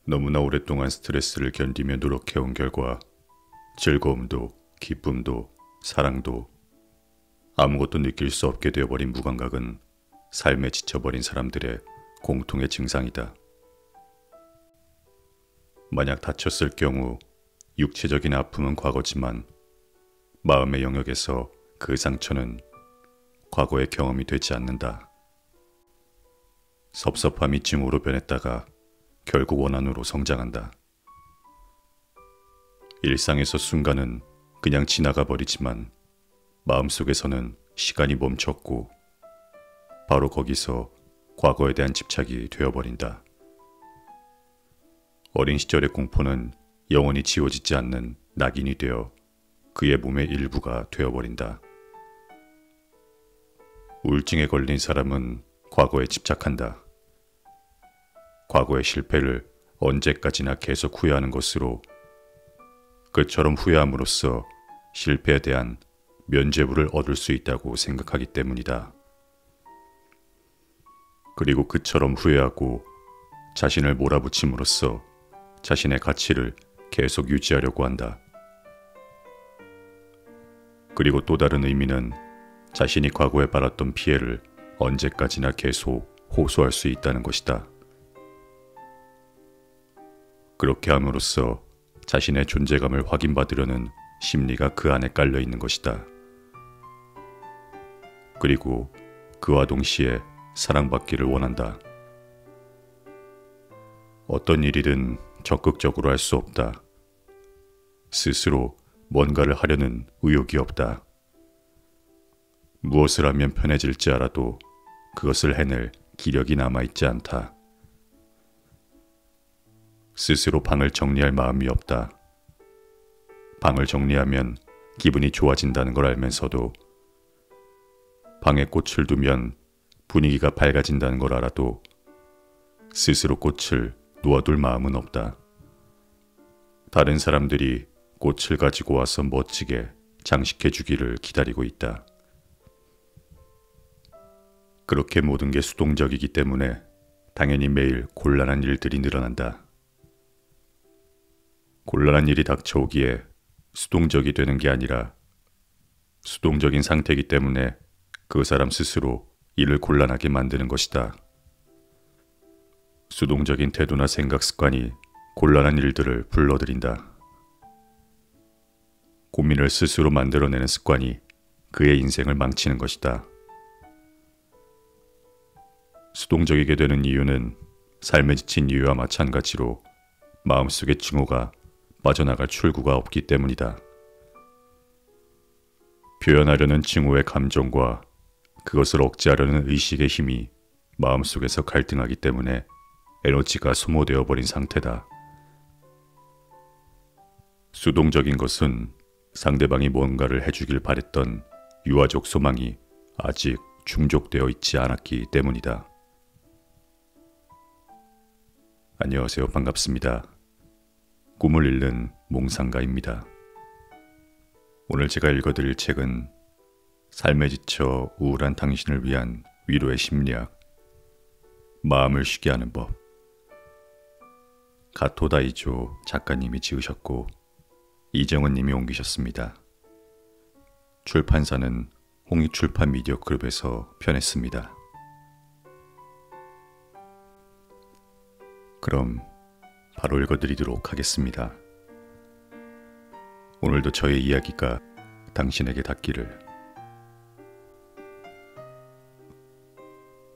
너무나 오랫동안 스트레스를 견디며 노력해온 결과 즐거움도 기쁨도 사랑도 아무것도 느낄 수 없게 되어버린 무감각은 삶에 지쳐버린 사람들의 공통의 증상이다. 만약 다쳤을 경우 육체적인 아픔은 과거지만 마음의 영역에서 그 상처는 과거의 경험이 되지 않는다. 섭섭함이 증오로 변했다가 결국 원한으로 성장한다. 일상에서 순간은 그냥 지나가 버리지만 마음속에서는 시간이 멈췄고 바로 거기서 과거에 대한 집착이 되어버린다. 어린 시절의 공포는 영원히 지워지지 않는 낙인이 되어 그의 몸의 일부가 되어버린다. 우울증에 걸린 사람은 과거에 집착한다. 과거의 실패를 언제까지나 계속 후회하는 것으로 그처럼 후회함으로써 실패에 대한 면죄부를 얻을 수 있다고 생각하기 때문이다. 그리고 그처럼 후회하고 자신을 몰아붙임으로써 자신의 가치를 계속 유지하려고 한다. 그리고 또 다른 의미는 자신이 과거에 받았던 피해를 언제까지나 계속 호소할 수 있다는 것이다. 그렇게 함으로써 자신의 존재감을 확인받으려는 심리가 그 안에 깔려 있는 것이다. 그리고 그와 동시에 사랑받기를 원한다. 어떤 일이든 적극적으로 할 수 없다. 스스로 뭔가를 하려는 의욕이 없다. 무엇을 하면 편해질지 알아도 그것을 해낼 기력이 남아있지 않다. 스스로 방을 정리할 마음이 없다. 방을 정리하면 기분이 좋아진다는 걸 알면서도 방에 꽃을 두면 분위기가 밝아진다는 걸 알아도 스스로 꽃을 놓아둘 마음은 없다. 다른 사람들이 꽃을 가지고 와서 멋지게 장식해 주기를 기다리고 있다. 그렇게 모든 게 수동적이기 때문에 당연히 매일 곤란한 일들이 늘어난다. 곤란한 일이 닥쳐오기에 수동적이 되는 게 아니라 수동적인 상태이기 때문에 그 사람 스스로 일을 곤란하게 만드는 것이다. 수동적인 태도나 생각 습관이 곤란한 일들을 불러들인다. 고민을 스스로 만들어내는 습관이 그의 인생을 망치는 것이다. 수동적이게 되는 이유는 삶에 지친 이유와 마찬가지로 마음속의 증오가 빠져나갈 출구가 없기 때문이다. 표현하려는 증오의 감정과 그것을 억제하려는 의식의 힘이 마음속에서 갈등하기 때문에 에너지가 소모되어 버린 상태다. 수동적인 것은 상대방이 뭔가를 해주길 바랬던 유아적 소망이 아직 충족되어 있지 않았기 때문이다. 안녕하세요. 반갑습니다. 꿈을 잃는 몽상가입니다. 오늘 제가 읽어드릴 책은 삶에 지쳐 우울한 당신을 위한 위로의 심리학, 마음을 쉬게 하는 법, 가토다이조 작가님이 지으셨고 이정은 님이 옮기셨습니다. 출판사는 홍익출판 미디어 그룹에서 펴냈습니다. 그럼 바로 읽어드리도록 하겠습니다. 오늘도 저의 이야기가 당신에게 닿기를.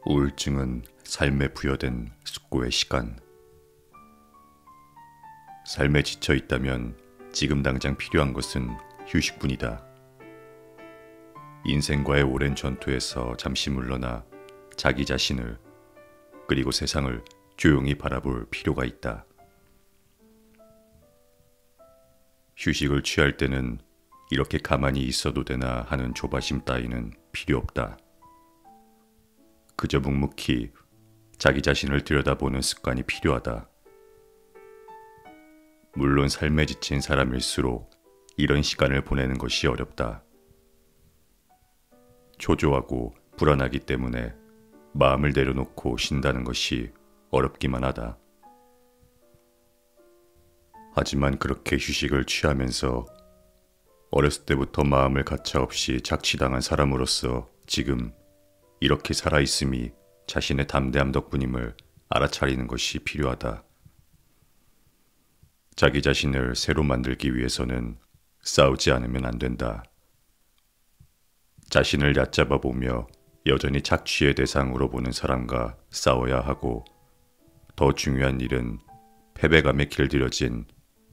우울증은 삶에 부여된 숙고의 시간. 삶에 지쳐 있다면 지금 당장 필요한 것은 휴식뿐이다. 인생과의 오랜 전투에서 잠시 물러나 자기 자신을 그리고 세상을 조용히 바라볼 필요가 있다. 휴식을 취할 때는 이렇게 가만히 있어도 되나 하는 조바심 따위는 필요 없다. 그저 묵묵히 자기 자신을 들여다보는 습관이 필요하다. 물론 삶에 지친 사람일수록 이런 시간을 보내는 것이 어렵다. 초조하고 불안하기 때문에 마음을 내려놓고 쉰다는 것이 어렵기만 하다. 하지만 그렇게 휴식을 취하면서 어렸을 때부터 마음을 가차없이 착취당한 사람으로서 지금 이렇게 살아있음이 자신의 담대함 덕분임을 알아차리는 것이 필요하다. 자기 자신을 새로 만들기 위해서는 싸우지 않으면 안 된다. 자신을 얕잡아 보며 여전히 착취의 대상으로 보는 사람과 싸워야 하고, 더 중요한 일은 패배감에 길들여진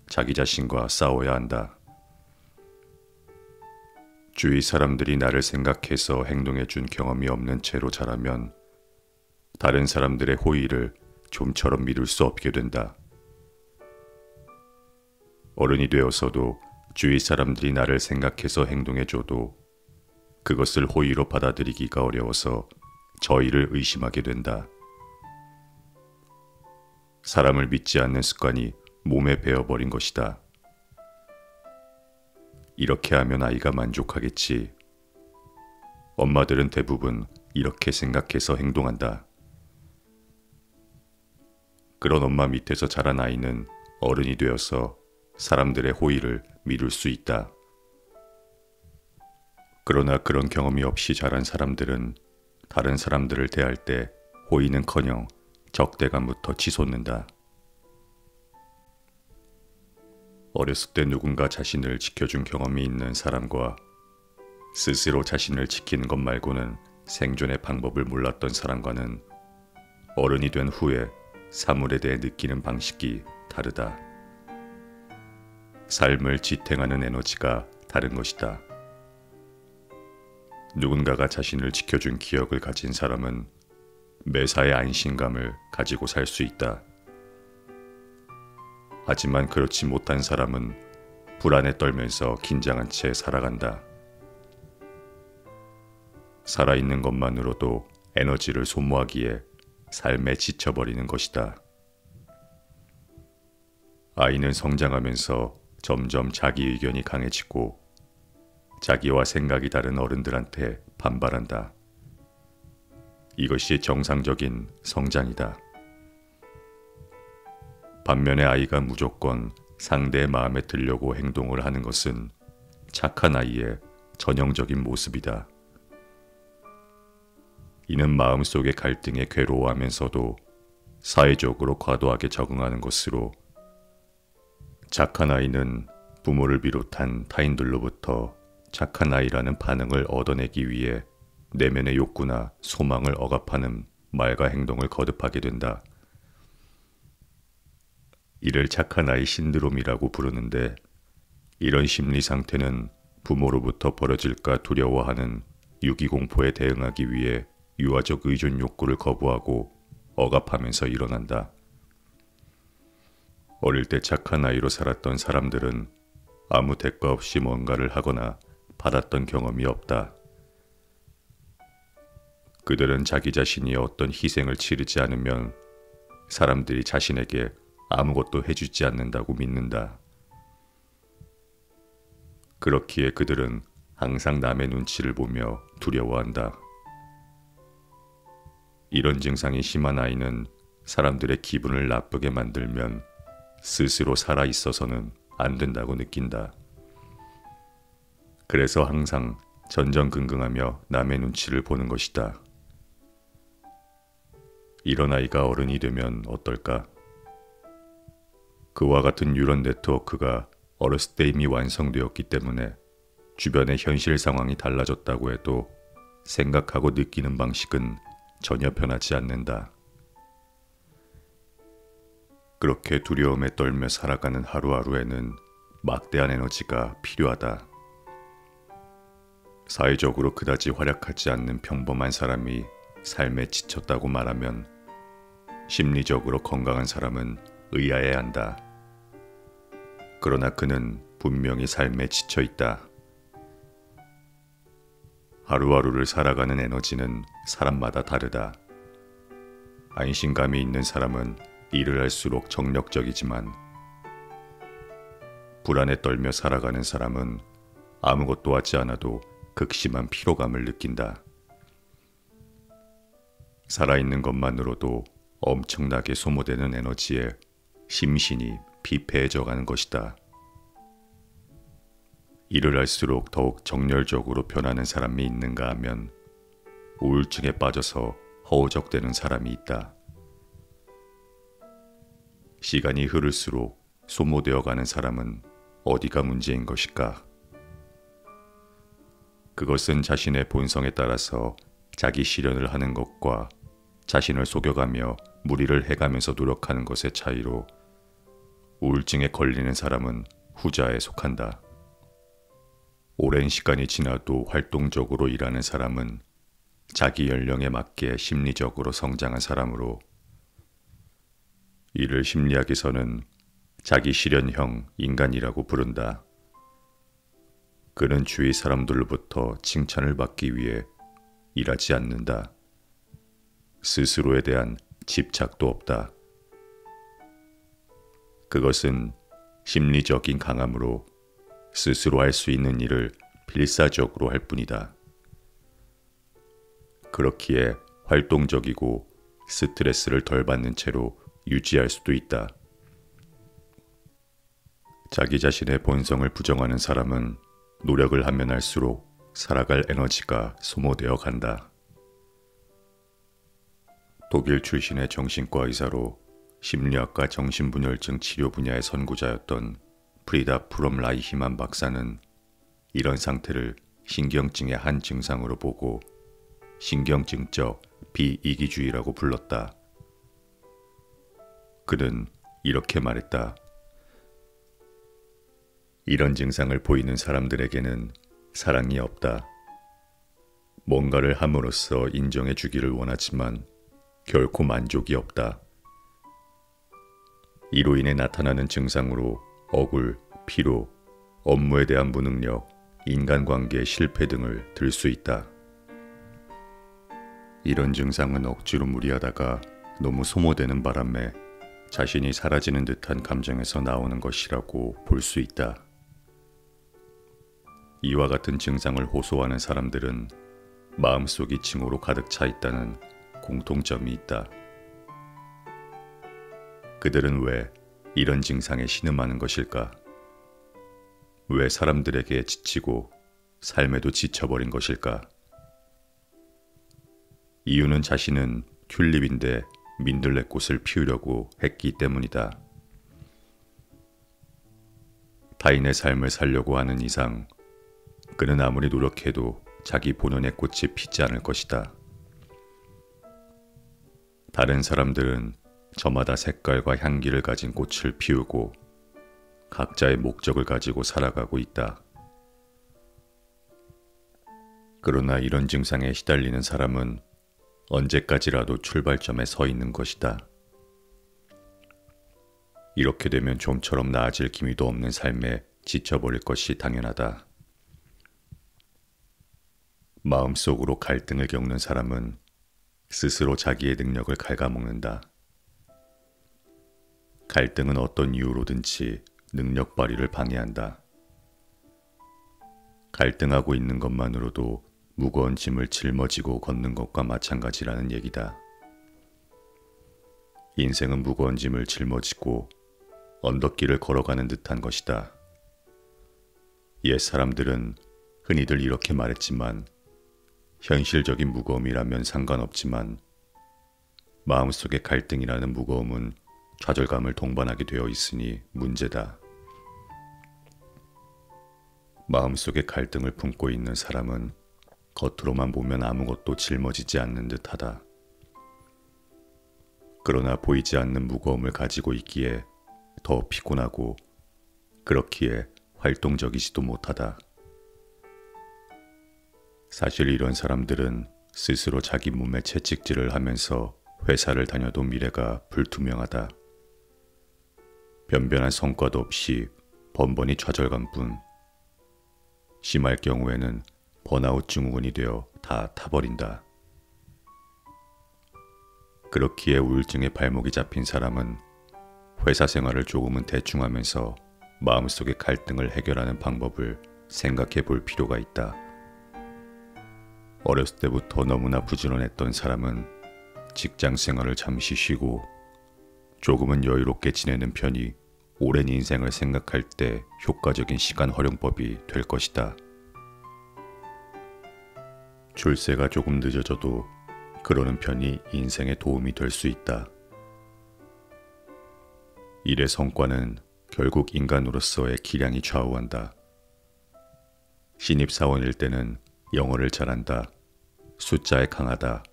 자기 자신과 싸워야 한다. 주위 사람들이 나를 생각해서 행동해 준 경험이 없는 채로 자라면 다른 사람들의 호의를 좀처럼 믿을 수 없게 된다. 어른이 되어서도 주위 사람들이 나를 생각해서 행동해줘도 그것을 호의로 받아들이기가 어려워서 저희를 의심하게 된다. 사람을 믿지 않는 습관이 몸에 배어버린 것이다. 이렇게 하면 아이가 만족하겠지. 엄마들은 대부분 이렇게 생각해서 행동한다. 그런 엄마 밑에서 자란 아이는 어른이 되어서 사람들의 호의를 미룰 수 있다. 그러나 그런 경험이 없이 자란 사람들은 다른 사람들을 대할 때 호의는커녕 적대감부터 치솟는다. 어렸을 때 누군가 자신을 지켜준 경험이 있는 사람과 스스로 자신을 지키는 것 말고는 생존의 방법을 몰랐던 사람과는 어른이 된 후에 사물에 대해 느끼는 방식이 다르다. 삶을 지탱하는 에너지가 다른 것이다. 누군가가 자신을 지켜준 기억을 가진 사람은 매사에 안심감을 가지고 살 수 있다. 하지만 그렇지 못한 사람은 불안에 떨면서 긴장한 채 살아간다. 살아있는 것만으로도 에너지를 소모하기에 삶에 지쳐버리는 것이다. 아이는 성장하면서 점점 자기 의견이 강해지고 자기와 생각이 다른 어른들한테 반발한다. 이것이 정상적인 성장이다. 반면에 아이가 무조건 상대의 마음에 들려고 행동을 하는 것은 착한 아이의 전형적인 모습이다. 이는 마음속의 갈등에 괴로워하면서도 사회적으로 과도하게 적응하는 것으로, 착한 아이는 부모를 비롯한 타인들로부터 착한 아이라는 반응을 얻어내기 위해 내면의 욕구나 소망을 억압하는 말과 행동을 거듭하게 된다. 이를 착한 아이 신드롬이라고 부르는데, 이런 심리 상태는 부모로부터 벌어질까 두려워하는 유기공포에 대응하기 위해 유아적 의존 욕구를 거부하고 억압하면서 일어난다. 어릴 때 착한 아이로 살았던 사람들은 아무 대가 없이 뭔가를 하거나 받았던 경험이 없다. 그들은 자기 자신이 어떤 희생을 치르지 않으면 사람들이 자신에게 아무것도 해주지 않는다고 믿는다. 그렇기에 그들은 항상 남의 눈치를 보며 두려워한다. 이런 증상이 심한 아이는 사람들의 기분을 나쁘게 만들면 스스로 살아있어서는 안 된다고 느낀다. 그래서 항상 전전긍긍하며 남의 눈치를 보는 것이다. 이런 아이가 어른이 되면 어떨까? 그와 같은 뉴런 네트워크가 어렸을 때 이미 완성되었기 때문에 주변의 현실 상황이 달라졌다고 해도 생각하고 느끼는 방식은 전혀 변하지 않는다. 그렇게 두려움에 떨며 살아가는 하루하루에는 막대한 에너지가 필요하다. 사회적으로 그다지 활약하지 않는 평범한 사람이 삶에 지쳤다고 말하면 심리적으로 건강한 사람은 의아해야 한다. 그러나 그는 분명히 삶에 지쳐 있다. 하루하루를 살아가는 에너지는 사람마다 다르다. 안심감이 있는 사람은 일을 할수록 정력적이지만, 불안에 떨며 살아가는 사람은 아무것도 하지 않아도 극심한 피로감을 느낀다. 살아있는 것만으로도 엄청나게 소모되는 에너지에 심신이 피폐해져 가는 것이다. 일을 할수록 더욱 정열적으로 변하는 사람이 있는가 하면 우울증에 빠져서 허우적대는 사람이 있다. 시간이 흐를수록 소모되어 가는 사람은 어디가 문제인 것일까? 그것은 자신의 본성에 따라서 자기 실현을 하는 것과 자신을 속여가며 무리를 해가면서 노력하는 것의 차이로 우울증에 걸리는 사람은 후자에 속한다. 오랜 시간이 지나도 활동적으로 일하는 사람은 자기 연령에 맞게 심리적으로 성장한 사람으로 이를 심리학에서는 자기 실현형 인간이라고 부른다. 그는 주위 사람들로부터 칭찬을 받기 위해 일하지 않는다. 스스로에 대한 집착도 없다. 그것은 심리적인 강함으로 스스로 할 수 있는 일을 필사적으로 할 뿐이다. 그렇기에 활동적이고 스트레스를 덜 받는 채로 유지할 수도 있다. 자기 자신의 본성을 부정하는 사람은 노력을 하면 할수록 살아갈 에너지가 소모되어 간다. 독일 출신의 정신과 의사로 심리학과 정신분열증 치료 분야의 선구자였던 프리다 프롬 라이히만 박사는 이런 상태를 신경증의 한 증상으로 보고 신경증적 비이기주의라고 불렀다. 그는 이렇게 말했다. 이런 증상을 보이는 사람들에게는 사랑이 없다. 뭔가를 함으로써 인정해 주기를 원하지만 결코 만족이 없다. 이로 인해 나타나는 증상으로 억울, 피로, 업무에 대한 무능력, 인간관계의 실패 등을 들 수 있다. 이런 증상은 억지로 무리하다가 너무 소모되는 바람에 자신이 사라지는 듯한 감정에서 나오는 것이라고 볼 수 있다. 이와 같은 증상을 호소하는 사람들은 마음속이 징후로 가득 차 있다는 공통점이 있다. 그들은 왜 이런 증상에 신음하는 것일까? 왜 사람들에게 지치고 삶에도 지쳐버린 것일까? 이유는 자신은 튤립인데 민들레꽃을 피우려고 했기 때문이다. 타인의 삶을 살려고 하는 이상 그는 아무리 노력해도 자기 본연의 꽃이 피지 않을 것이다. 다른 사람들은 저마다 색깔과 향기를 가진 꽃을 피우고 각자의 목적을 가지고 살아가고 있다. 그러나 이런 증상에 시달리는 사람은 언제까지라도 출발점에 서 있는 것이다. 이렇게 되면 좀처럼 나아질 기미도 없는 삶에 지쳐버릴 것이 당연하다. 마음속으로 갈등을 겪는 사람은 스스로 자기의 능력을 갉아먹는다. 갈등은 어떤 이유로든지 능력 발휘를 방해한다. 갈등하고 있는 것만으로도 무거운 짐을 짊어지고 걷는 것과 마찬가지라는 얘기다. 인생은 무거운 짐을 짊어지고 언덕길을 걸어가는 듯한 것이다. 옛 사람들은 흔히들 이렇게 말했지만 현실적인 무거움이라면 상관없지만 마음속의 갈등이라는 무거움은 좌절감을 동반하게 되어 있으니 문제다. 마음속에 갈등을 품고 있는 사람은 겉으로만 보면 아무것도 짊어지지 않는 듯하다. 그러나 보이지 않는 무거움을 가지고 있기에 더 피곤하고 그렇기에 활동적이지도 못하다. 사실 이런 사람들은 스스로 자기 몸에 채찍질을 하면서 회사를 다녀도 미래가 불투명하다. 변변한 성과도 없이 번번이 좌절감뿐. 심할 경우에는 번아웃 증후군이 되어 다 타버린다. 그렇기에 우울증에 발목이 잡힌 사람은 회사 생활을 조금은 대충 하면서 마음속의 갈등을 해결하는 방법을 생각해 볼 필요가 있다. 어렸을 때부터 너무나 부지런했던 사람은 직장 생활을 잠시 쉬고 조금은 여유롭게 지내는 편이 오랜 인생을 생각할 때 효과적인 시간 활용법이 될 것이다. 출세가 조금 늦어져도 그러는 편이 인생에 도움이 될 수 있다. 일의 성과는 결국 인간으로서의 기량이 좌우한다. 신입사원일 때는 영어를 잘한다, 숫자에 강하다,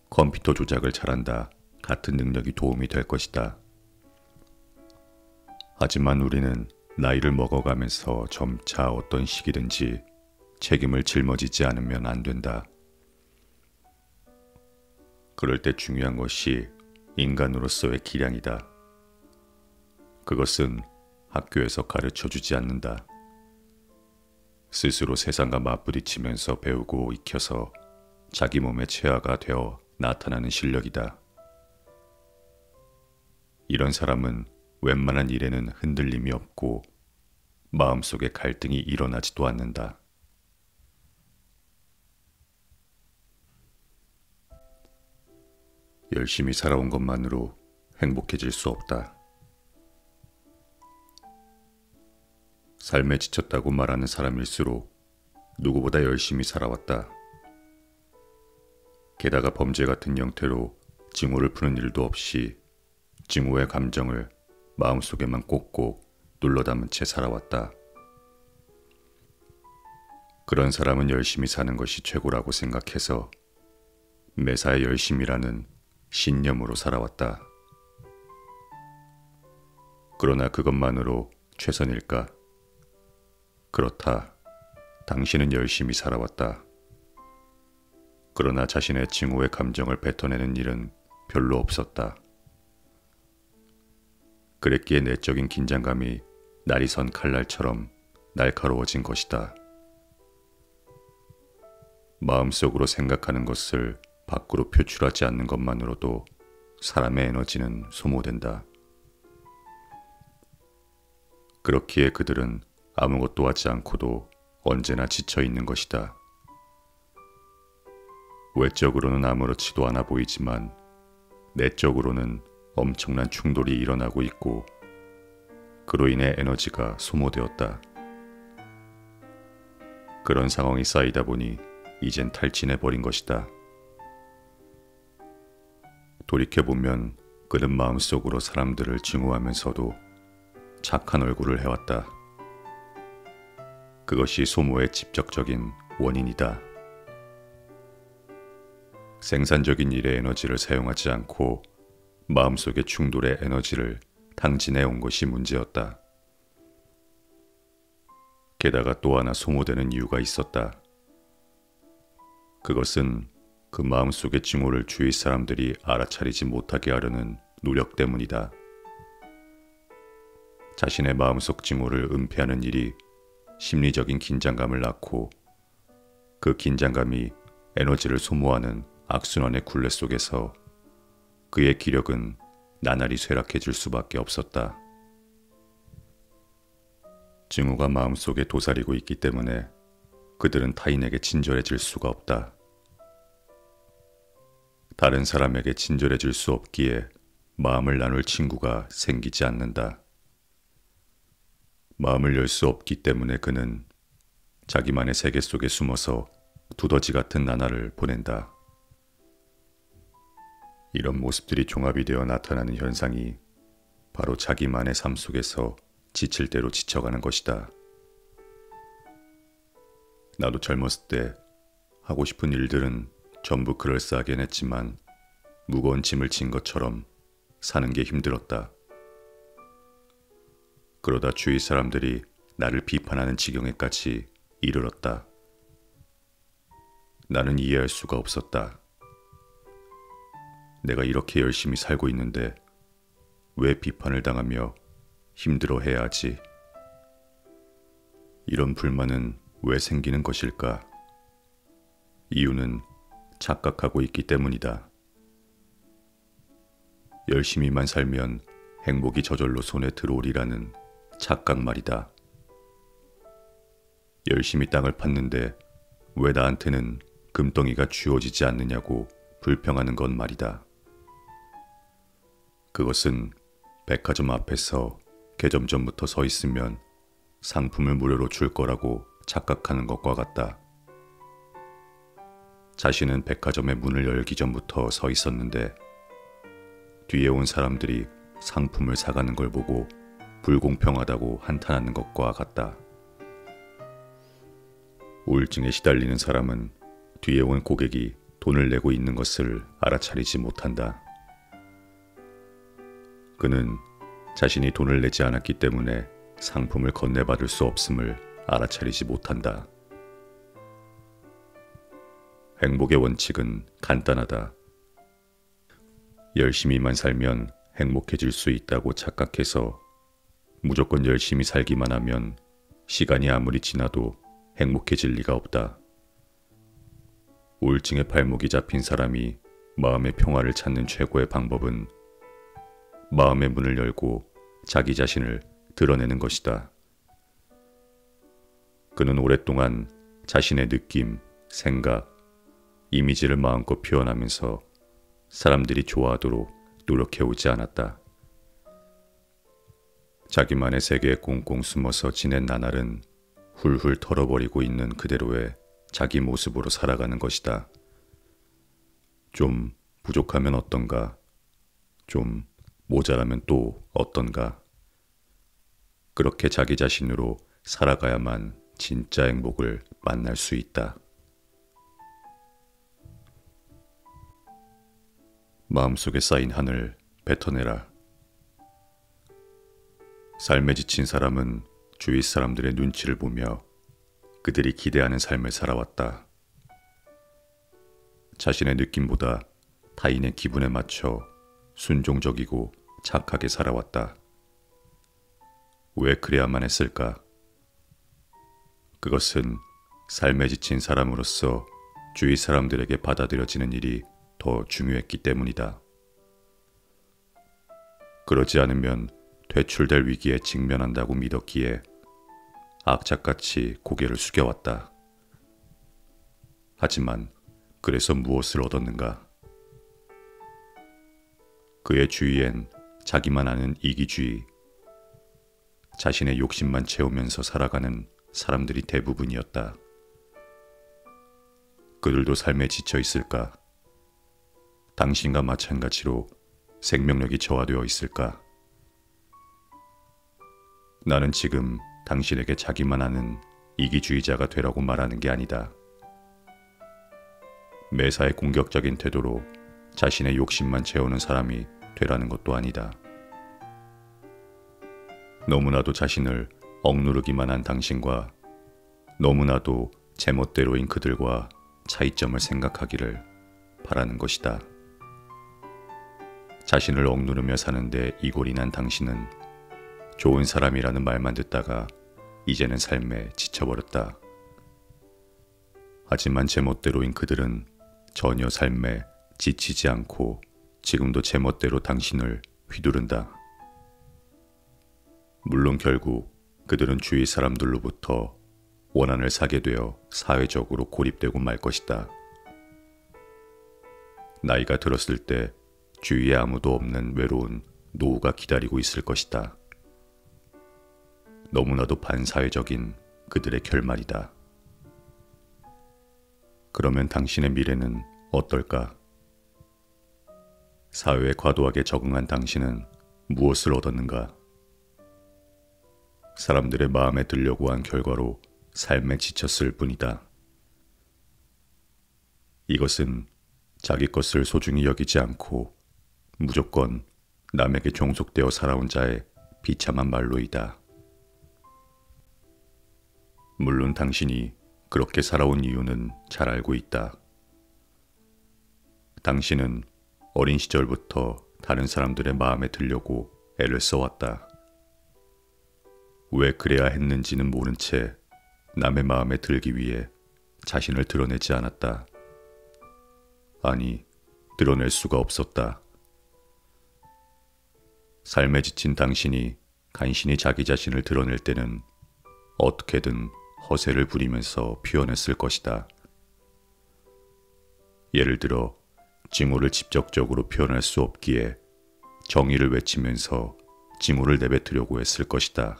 컴퓨터 조작을 잘한다 같은 능력이 도움이 될 것이다. 하지만 우리는 나이를 먹어가면서 점차 어떤 시기든지 책임을 짊어지지 않으면 안 된다. 그럴 때 중요한 것이 인간으로서의 기량이다. 그것은 학교에서 가르쳐 주지 않는다. 스스로 세상과 맞부딪히면서 배우고 익혀서 자기 몸의 체화가 되어 나타나는 실력이다. 이런 사람은 웬만한 일에는 흔들림이 없고 마음속에 갈등이 일어나지도 않는다. 열심히 살아온 것만으로 행복해질 수 없다. 삶에 지쳤다고 말하는 사람일수록 누구보다 열심히 살아왔다. 게다가 범죄 같은 형태로 증오를 푸는 일도 없이 증오의 감정을 마음속에만 꼭꼭 눌러 담은 채 살아왔다. 그런 사람은 열심히 사는 것이 최고라고 생각해서 매사에 열심이라는 신념으로 살아왔다. 그러나 그것만으로 최선일까? 그렇다. 당신은 열심히 살아왔다. 그러나 자신의 증오의 감정을 뱉어내는 일은 별로 없었다. 그랬기에 내적인 긴장감이 날이 선 칼날처럼 날카로워진 것이다. 마음속으로 생각하는 것을 밖으로 표출하지 않는 것만으로도 사람의 에너지는 소모된다. 그렇기에 그들은 아무것도 하지 않고도 언제나 지쳐 있는 것이다. 외적으로는 아무렇지도 않아 보이지만 내적으로는 엄청난 충돌이 일어나고 있고 그로 인해 에너지가 소모되었다. 그런 상황이 쌓이다 보니 이젠 탈진해버린 것이다. 돌이켜보면 그는 마음속으로 사람들을 증오하면서도 착한 얼굴을 해왔다. 그것이 소모의 직접적인 원인이다. 생산적인 일에 에너지를 사용하지 않고 마음속의 충돌의 에너지를 탕진해 온 것이 문제였다. 게다가 또 하나 소모되는 이유가 있었다. 그것은 그 마음속의 증오를 주위 사람들이 알아차리지 못하게 하려는 노력 때문이다. 자신의 마음속 증오를 은폐하는 일이 심리적인 긴장감을 낳고 그 긴장감이 에너지를 소모하는 악순환의 굴레 속에서 그의 기력은 나날이 쇠락해질 수밖에 없었다. 증오가 마음속에 도사리고 있기 때문에 그들은 타인에게 친절해질 수가 없다. 다른 사람에게 친절해질 수 없기에 마음을 나눌 친구가 생기지 않는다. 마음을 열 수 없기 때문에 그는 자기만의 세계 속에 숨어서 두더지 같은 나날을 보낸다. 이런 모습들이 종합이 되어 나타나는 현상이 바로 자기만의 삶 속에서 지칠 대로 지쳐가는 것이다. 나도 젊었을 때 하고 싶은 일들은 전부 그럴싸하긴 했지만 무거운 짐을 진 것처럼 사는 게 힘들었다. 그러다 주위 사람들이 나를 비판하는 지경에까지 이르렀다. 나는 이해할 수가 없었다. 내가 이렇게 열심히 살고 있는데 왜 비판을 당하며 힘들어해야 하지? 이런 불만은 왜 생기는 것일까? 이유는 착각하고 있기 때문이다. 열심히만 살면 행복이 저절로 손에 들어오리라는 착각 말이다. 열심히 땅을 팠는데 왜 나한테는 금덩이가 주어지지 않느냐고 불평하는 건 말이다. 그것은 백화점 앞에서 개점 전부터 서 있으면 상품을 무료로 줄 거라고 착각하는 것과 같다. 자신은 백화점의 문을 열기 전부터 서 있었는데 뒤에 온 사람들이 상품을 사가는 걸 보고 불공평하다고 한탄하는 것과 같다. 우울증에 시달리는 사람은 뒤에 온 고객이 돈을 내고 있는 것을 알아차리지 못한다. 그는 자신이 돈을 내지 않았기 때문에 상품을 건네받을 수 없음을 알아차리지 못한다. 행복의 원칙은 간단하다. 열심히만 살면 행복해질 수 있다고 착각해서 무조건 열심히 살기만 하면 시간이 아무리 지나도 행복해질 리가 없다. 우울증의 발목이 잡힌 사람이 마음의 평화를 찾는 최고의 방법은 마음의 문을 열고 자기 자신을 드러내는 것이다. 그는 오랫동안 자신의 느낌, 생각, 이미지를 마음껏 표현하면서 사람들이 좋아하도록 노력해오지 않았다. 자기만의 세계에 꽁꽁 숨어서 지낸 나날은 훌훌 털어버리고 있는 그대로의 자기 모습으로 살아가는 것이다. 좀 부족하면 어떤가? 좀 모자라면 또 어떤가? 그렇게 자기 자신으로 살아가야만 진짜 행복을 만날 수 있다. 마음속에 쌓인 한을 뱉어내라. 삶에 지친 사람은 주위 사람들의 눈치를 보며 그들이 기대하는 삶을 살아왔다. 자신의 느낌보다 타인의 기분에 맞춰 순종적이고 착하게 살아왔다. 왜 그래야만 했을까? 그것은 삶에 지친 사람으로서 주위 사람들에게 받아들여지는 일이 더 중요했기 때문이다. 그러지 않으면 퇴출될 위기에 직면한다고 믿었기에 악착같이 고개를 숙여왔다. 하지만 그래서 무엇을 얻었는가? 그의 주위엔 자기만 아는 이기주의, 자신의 욕심만 채우면서 살아가는 사람들이 대부분이었다. 그들도 삶에 지쳐 있을까? 당신과 마찬가지로 생명력이 저하되어 있을까? 나는 지금 당신에게 자기만 아는 이기주의자가 되라고 말하는 게 아니다. 매사에 공격적인 태도로 자신의 욕심만 채우는 사람이 되라는 것도 아니다. 너무나도 자신을 억누르기만 한 당신과 너무나도 제멋대로인 그들과 차이점을 생각하기를 바라는 것이다. 자신을 억누르며 사는데 이골이 난 당신은 좋은 사람이라는 말만 듣다가 이제는 삶에 지쳐버렸다. 하지만 제멋대로인 그들은 전혀 삶에 지치지 않고 지금도 제멋대로 당신을 휘두른다. 물론 결국 그들은 주위 사람들로부터 원한을 사게 되어 사회적으로 고립되고 말 것이다. 나이가 들었을 때 주위에 아무도 없는 외로운 노후가 기다리고 있을 것이다. 너무나도 반사회적인 그들의 결말이다. 그러면 당신의 미래는 어떨까? 사회에 과도하게 적응한 당신은 무엇을 얻었는가? 사람들의 마음에 들려고 한 결과로 삶에 지쳤을 뿐이다. 이것은 자기 것을 소중히 여기지 않고 무조건 남에게 종속되어 살아온 자의 비참한 말로이다. 물론 당신이 그렇게 살아온 이유는 잘 알고 있다. 당신은 어린 시절부터 다른 사람들의 마음에 들려고 애를 써왔다. 왜 그래야 했는지는 모른 채 남의 마음에 들기 위해 자신을 드러내지 않았다. 아니, 드러낼 수가 없었다. 삶에 지친 당신이 간신히 자기 자신을 드러낼 때는 어떻게든 허세를 부리면서 표현했을 것이다. 예를 들어 증오를 직접적으로 표현할 수 없기에 정의를 외치면서 징후를 내뱉으려고 했을 것이다.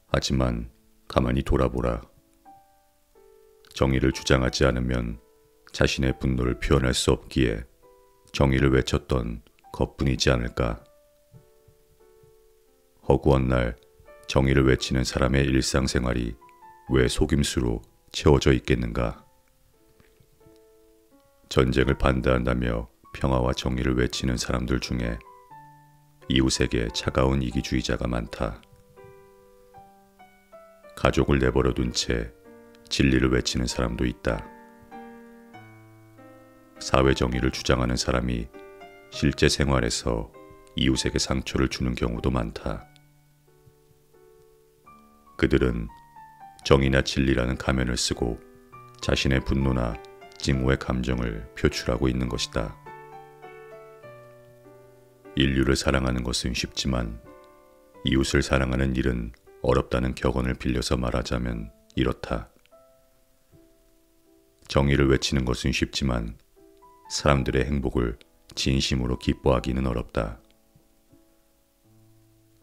하지만 가만히 돌아보라. 정의를 주장하지 않으면 자신의 분노를 표현할 수 없기에 정의를 외쳤던 것뿐이지 않을까. 허구한 날 정의를 외치는 사람의 일상생활이 왜 속임수로 채워져 있겠는가. 전쟁을 반대한다며 평화와 정의를 외치는 사람들 중에 이웃에게 차가운 이기주의자가 많다. 가족을 내버려둔 채 진리를 외치는 사람도 있다. 사회 정의를 주장하는 사람이 실제 생활에서 이웃에게 상처를 주는 경우도 많다. 그들은 정의나 진리라는 가면을 쓰고 자신의 분노나 징후의 감정을 표출하고 있는 것이다. 인류를 사랑하는 것은 쉽지만 이웃을 사랑하는 일은 어렵다는 격언을 빌려서 말하자면 이렇다. 정의를 외치는 것은 쉽지만 사람들의 행복을 진심으로 기뻐하기는 어렵다.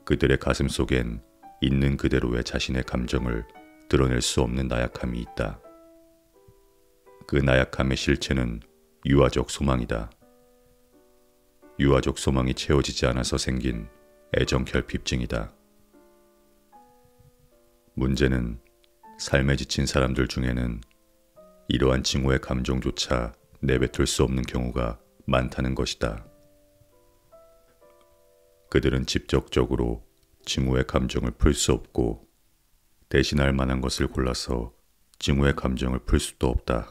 그들의 가슴 속엔 있는 그대로의 자신의 감정을 드러낼 수 없는 나약함이 있다. 그 나약함의 실체는 유아적 소망이다. 유아적 소망이 채워지지 않아서 생긴 애정 결핍증이다. 문제는 삶에 지친 사람들 중에는 이러한 징후의 감정조차 내뱉을 수 없는 경우가 많다는 것이다. 그들은 직접적으로 징후의 감정을 풀 수 없고 대신할 만한 것을 골라서 징후의 감정을 풀 수도 없다.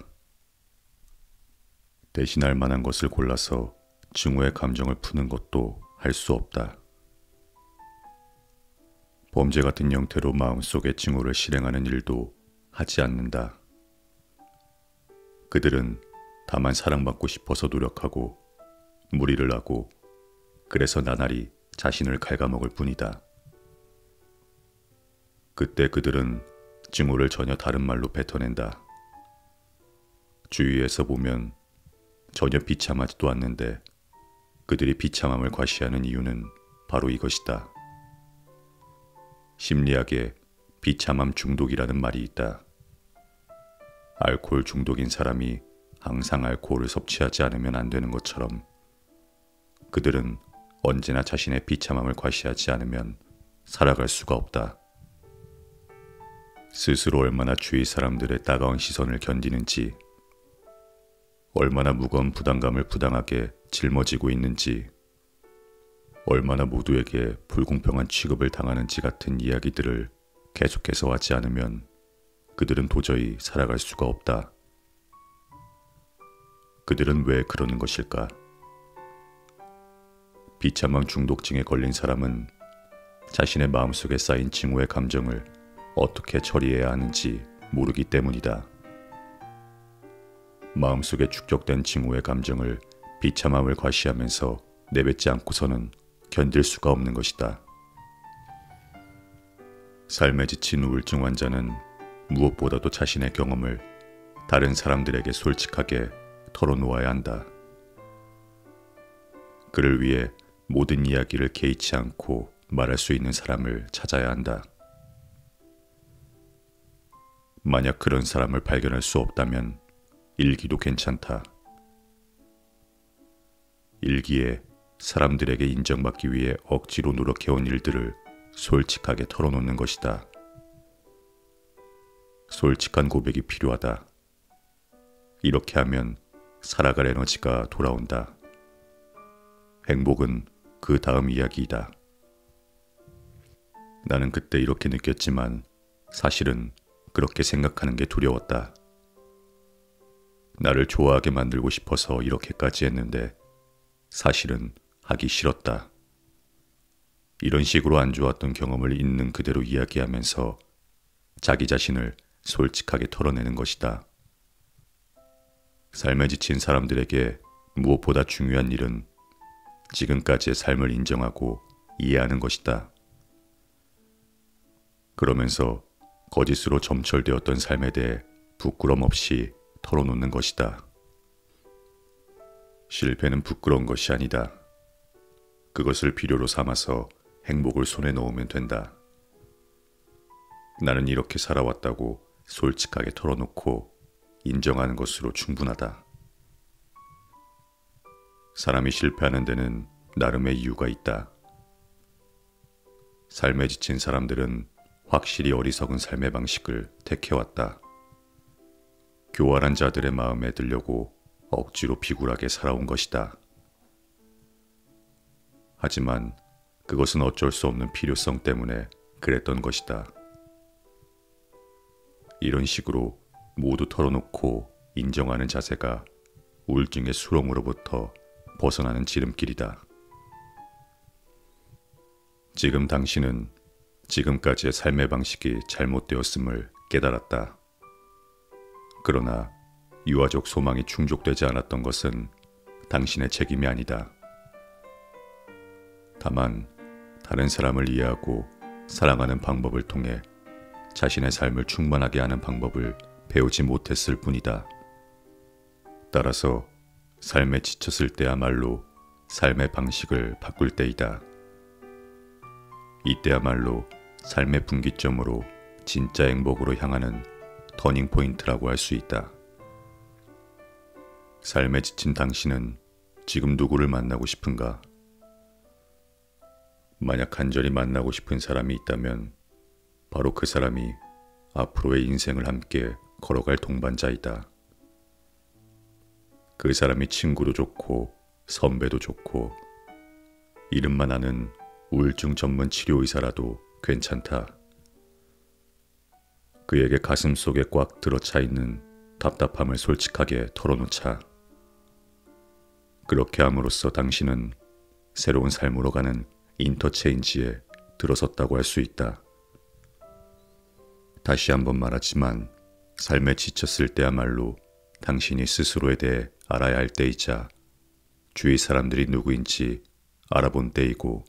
대신할 만한 것을 골라서 징후의 감정을 푸는 것도 할 수 없다. 범죄 같은 형태로 마음속의 징후를 실행하는 일도 하지 않는다. 그들은 다만 사랑받고 싶어서 노력하고 무리를 하고 그래서 나날이 자신을 갉아먹을 뿐이다. 그때 그들은 징후를 전혀 다른 말로 뱉어낸다. 주위에서 보면 전혀 비참하지도 않는데 그들이 비참함을 과시하는 이유는 바로 이것이다. 심리학에 비참함 중독이라는 말이 있다. 알코올 중독인 사람이 항상 알코올을 섭취하지 않으면 안 되는 것처럼 그들은 언제나 자신의 비참함을 과시하지 않으면 살아갈 수가 없다. 스스로 얼마나 주위 사람들의 따가운 시선을 견디는지, 얼마나 무거운 부담감을 부당하게 짊어지고 있는지, 얼마나 모두에게 불공평한 취급을 당하는지 같은 이야기들을 계속해서 하지 않으면 그들은 도저히 살아갈 수가 없다. 그들은 왜 그러는 것일까? 비참함 중독증에 걸린 사람은 자신의 마음속에 쌓인 징후의 감정을 어떻게 처리해야 하는지 모르기 때문이다. 마음속에 축적된 징후의 감정을 비참함을 과시하면서 내뱉지 않고서는 견딜 수가 없는 것이다. 삶에 지친 우울증 환자는 무엇보다도 자신의 경험을 다른 사람들에게 솔직하게 털어놓아야 한다. 그를 위해 모든 이야기를 개의치 않고 말할 수 있는 사람을 찾아야 한다. 만약 그런 사람을 발견할 수 없다면 일기도 괜찮다. 일기에 사람들에게 인정받기 위해 억지로 노력해온 일들을 솔직하게 털어놓는 것이다. 솔직한 고백이 필요하다. 이렇게 하면 살아갈 에너지가 돌아온다. 행복은 그 다음 이야기이다. 나는 그때 이렇게 느꼈지만 사실은 그렇게 생각하는 게 두려웠다. 나를 좋아하게 만들고 싶어서 이렇게까지 했는데 사실은 하기 싫었다. 이런 식으로 안 좋았던 경험을 있는 그대로 이야기하면서 자기 자신을 솔직하게 털어내는 것이다. 삶에 지친 사람들에게 무엇보다 중요한 일은 지금까지의 삶을 인정하고 이해하는 것이다. 그러면서 거짓으로 점철되었던 삶에 대해 부끄럼 없이 털어놓는 것이다. 실패는 부끄러운 것이 아니다. 그것을 필요로 삼아서 행복을 손에 넣으면 된다. 나는 이렇게 살아왔다고 솔직하게 털어놓고 인정하는 것으로 충분하다. 사람이 실패하는 데는 나름의 이유가 있다. 삶에 지친 사람들은 확실히 어리석은 삶의 방식을 택해왔다. 교활한 자들의 마음에 들려고 억지로 비굴하게 살아온 것이다. 하지만 그것은 어쩔 수 없는 필요성 때문에 그랬던 것이다. 이런 식으로 모두 털어놓고 인정하는 자세가 우울증의 수렁으로부터 벗어나는 지름길이다. 지금 당신은 지금까지의 삶의 방식이 잘못되었음을 깨달았다. 그러나 유아적 소망이 충족되지 않았던 것은 당신의 책임이 아니다. 다만 다른 사람을 이해하고 사랑하는 방법을 통해 자신의 삶을 충만하게 하는 방법을 배우지 못했을 뿐이다. 따라서 삶에 지쳤을 때야말로 삶의 방식을 바꿀 때이다. 이때야말로 삶의 분기점으로 진짜 행복으로 향하는 터닝포인트라고 할 수 있다. 삶에 지친 당신은 지금 누구를 만나고 싶은가? 만약 간절히 만나고 싶은 사람이 있다면 바로 그 사람이 앞으로의 인생을 함께 걸어갈 동반자이다. 그 사람이 친구도 좋고 선배도 좋고 이름만 아는 우울증 전문 치료의사라도 괜찮다. 그에게 가슴속에 꽉 들어차 있는 답답함을 솔직하게 털어놓자. 그렇게 함으로써 당신은 새로운 삶으로 가는 인터체인지에 들어섰다고 할 수 있다. 다시 한번 말하지만 삶에 지쳤을 때야말로 당신이 스스로에 대해 알아야 할 때이자 주위 사람들이 누구인지 알아본 때이고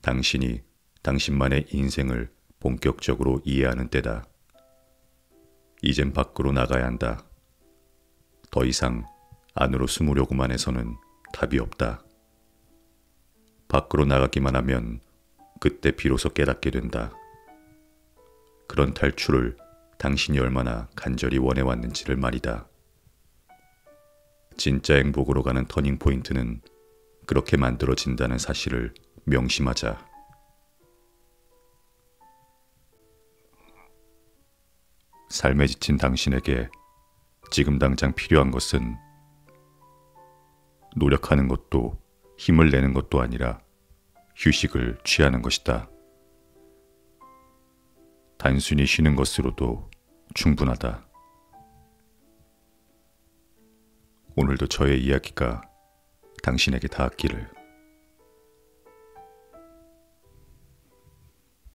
당신이 당신만의 인생을 본격적으로 이해하는 때다. 이젠 밖으로 나가야 한다. 더 이상 안으로 숨으려고만 해서는 답이 없다. 밖으로 나가기만 하면 그때 비로소 깨닫게 된다. 그런 탈출을 당신이 얼마나 간절히 원해왔는지를 말이다. 진짜 행복으로 가는 터닝포인트는 그렇게 만들어진다는 사실을 명심하자. 삶에 지친 당신에게 지금 당장 필요한 것은 노력하는 것도 힘을 내는 것도 아니라 휴식을 취하는 것이다. 단순히 쉬는 것으로도 충분하다. 오늘도 저의 이야기가 당신에게 닿았기를.